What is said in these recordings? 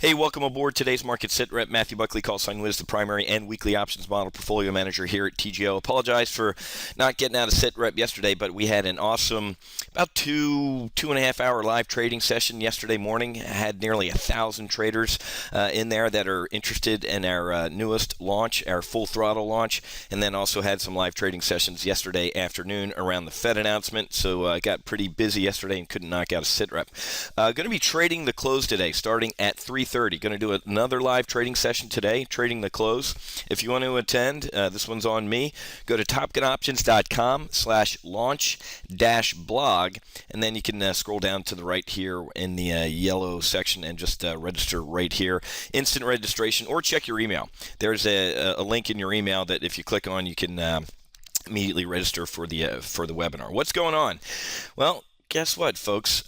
Hey, welcome aboard today's market sitrep. Matthew Buckley, call sign Wiz, the primary and weekly options model portfolio manager here at TGO. Apologize for not getting out of sitrep yesterday, but we had an awesome, about two and a half hour live trading session yesterday morning. Had nearly 1,000 traders in there that are interested in our newest launch, our full throttle launch, and then also had some live trading sessions yesterday afternoon around the Fed announcement. So I got pretty busy yesterday and couldn't knock out a sitrep. Going to be trading the close today, starting at 3:30. Going to do another live trading session today, trading the close. If you want to attend, this one's on me. Go to topgunoptions.com/launch-blog, and then you can scroll down to the right here in the yellow section and just register right here. Instant registration, or check your email. There's a link in your email that if you click on, you can immediately register for the webinar. What's going on? Well, guess what, folks?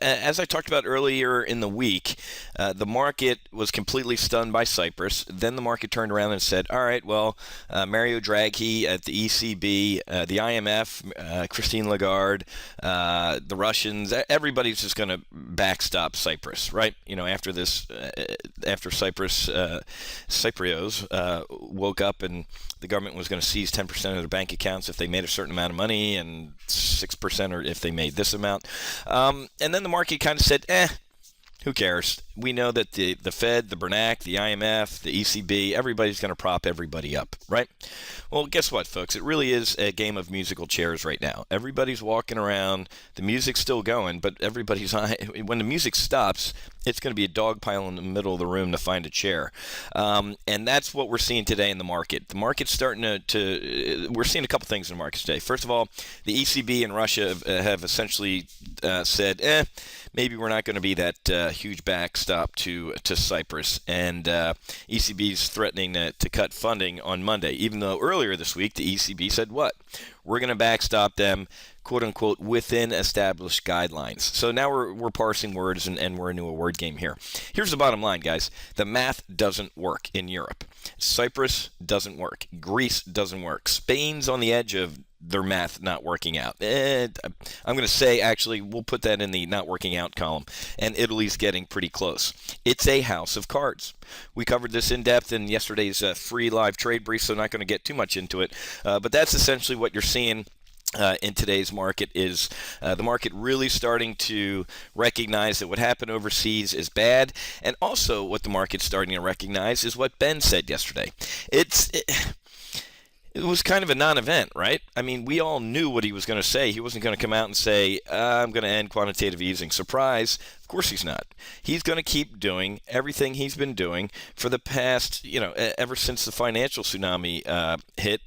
As I talked about earlier in the week, the market was completely stunned by Cyprus. Then the market turned around and said, all right, well, Mario Draghi at the ECB, the IMF, Christine Lagarde, the Russians, everybody's just going to backstop Cyprus, right? You know, after this, after Cyprios woke up and the government was going to seize 10% of their bank accounts if they made a certain amount of money and 6% or if they made this amount. And then the market kind of said, who cares? We know that the Fed, the Bernac, the IMF, the ECB, everybody's going to prop everybody up, right? Well, guess what, folks? It really is a game of musical chairs right now. Everybody's walking around. The music's still going, but everybody's on. When the music stops, it's going to be a dog pile in the middle of the room to find a chair. And that's what we're seeing today in the market. The market's starting we're seeing a couple things in the market today. First of all, the ECB and Russia have essentially said, maybe we're not going to be that huge backstop to Cyprus. And ECB is threatening to cut funding on Monday, even though earlier this week the ECB said what? We're going to backstop them, quote unquote, within established guidelines. So now we're parsing words and we're into a word game here. Here's the bottom line, guys. The math doesn't work in Europe. Cyprus doesn't work. Greece doesn't work. Spain's on the edge of their math not working out. I'm going to say, actually, we'll put that in the not working out column. And Italy's getting pretty close. It's a house of cards. We covered this in depth in yesterday's free live trade brief, so I'm not going to get too much into it. But that's essentially what you're seeing in today's market is the market really starting to recognize that what happened overseas is bad. And also what the market's starting to recognize is what Ben said yesterday. It was kind of a non-event, right? I mean, we all knew what he was going to say. He wasn't going to come out and say, I'm going to end quantitative easing. Surprise. Of course he's not. He's going to keep doing everything he's been doing for the past, ever since the financial tsunami hit.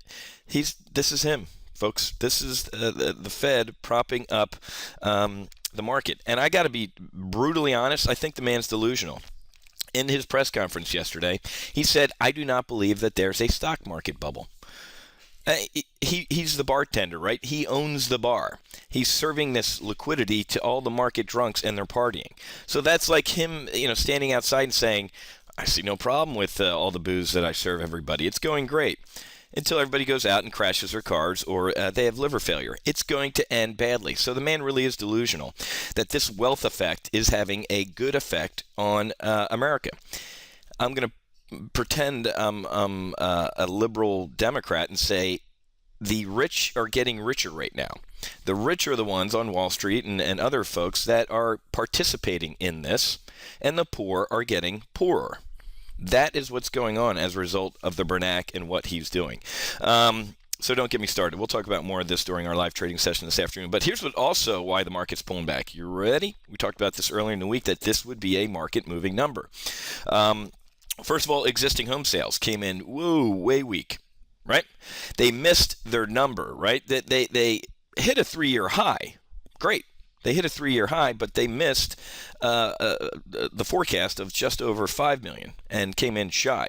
This is him, folks. This is the Fed propping up the market. And I got to be brutally honest, I think the man's delusional. In his press conference yesterday, he said, I do not believe that there's a stock market bubble. He's the bartender, right? He owns the bar. He's serving this liquidity to all the market drunks, and they're partying. So that's like him, standing outside and saying, I see no problem with all the booze that I serve everybody. It's going great. Until everybody goes out and crashes their cars or they have liver failure. It's going to end badly. So the man really is delusional that this wealth effect is having a good effect on America. I'm going to pretend I'm a liberal Democrat and say the rich are getting richer right now. The rich are the ones on Wall Street and other folks that are participating in this, and the poor are getting poorer. That is what's going on as a result of the Bernac and what he's doing. So don't get me started. We'll talk about more of this during our live trading session this afternoon. But here's why the market's pulling back. You ready? We talked about this earlier in the week that this would be a market-moving number. First of all, existing home sales came in way weak, right? They missed their number, right? They hit a 3-year high. Great. They hit a 3-year high, but they missed the forecast of just over 5 million and came in shy.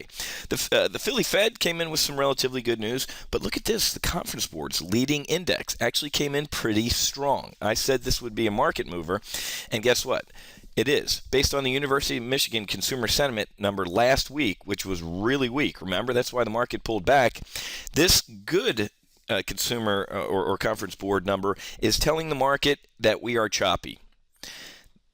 The Philly Fed came in with some relatively good news, but look at this. The Conference Board's leading index actually came in pretty strong. I said this would be a market mover, and guess what? It is. Based on the University of Michigan consumer sentiment number last week, which was really weak. Remember, that's why the market pulled back. This good consumer or Conference Board number is telling the market that we are choppy.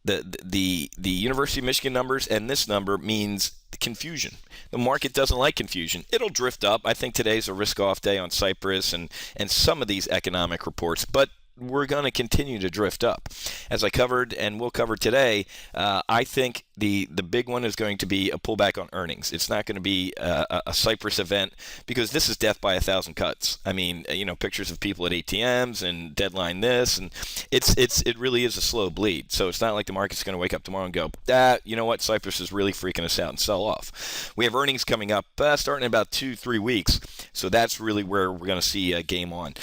the University of Michigan numbers and this number means confusion. The market doesn't like confusion. It'll drift up. I think today's a risk-off day on Cyprus and some of these economic reports, but we're going to continue to drift up. As I covered and will cover today, I think the big one is going to be a pullback on earnings. It's not going to be a Cyprus event because this is death by 1,000 cuts. I mean, pictures of people at ATMs and deadline this, and it really is a slow bleed. So it's not like the market's going to wake up tomorrow and go, you know what, Cyprus is really freaking us out and sell off. We have earnings coming up starting in about 2-3 weeks. So that's really where we're going to see a game on.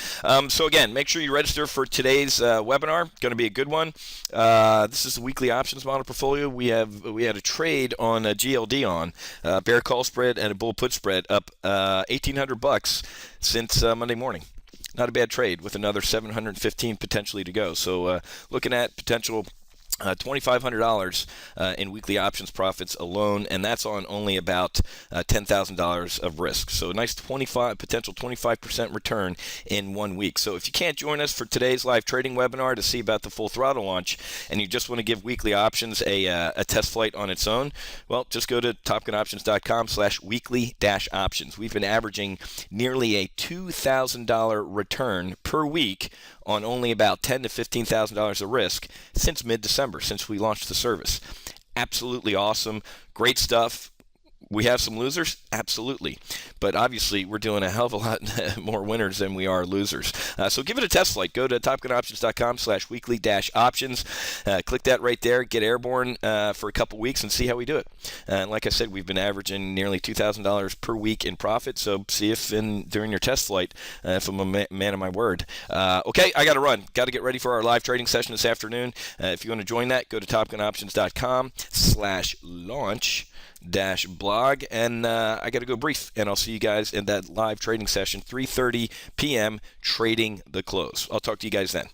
So again, make sure you register for today's webinar. Going to be a good one. This is the weekly options model portfolio. We had a trade on a GLD on bear call spread and a bull put spread up $1,800 since Monday morning. Not a bad trade with another 715 potentially to go. So looking at potential $2,500 in weekly options profits alone, and that's on only about $10,000 of risk. So a nice potential 25% return in 1 week. So if you can't join us for today's live trading webinar to see about the full throttle launch, and you just want to give weekly options a test flight on its own, well, just go to topgunoptions.com/weekly-options. We've been averaging nearly a $2,000 return per week on only about $10,000 to $15,000 of risk since mid-December, since we launched the service. Absolutely awesome. Great stuff. We have some losers? Absolutely. But obviously, we're doing a hell of a lot more winners than we are losers. So give it a test flight. Go to topgunoptions.com/weekly-options. Click that right there. Get airborne for a couple weeks and see how we do it. And like I said, we've been averaging nearly $2,000 per week in profit. So see if during your test flight, if I'm a man of my word. Okay, I got to run. Got to get ready for our live trading session this afternoon. If you want to join that, go to topgunoptions.com/launch-blog, and I got to go brief, and I'll see you guys in that live trading session, 3:30 p.m. trading the close. I'll talk to you guys then.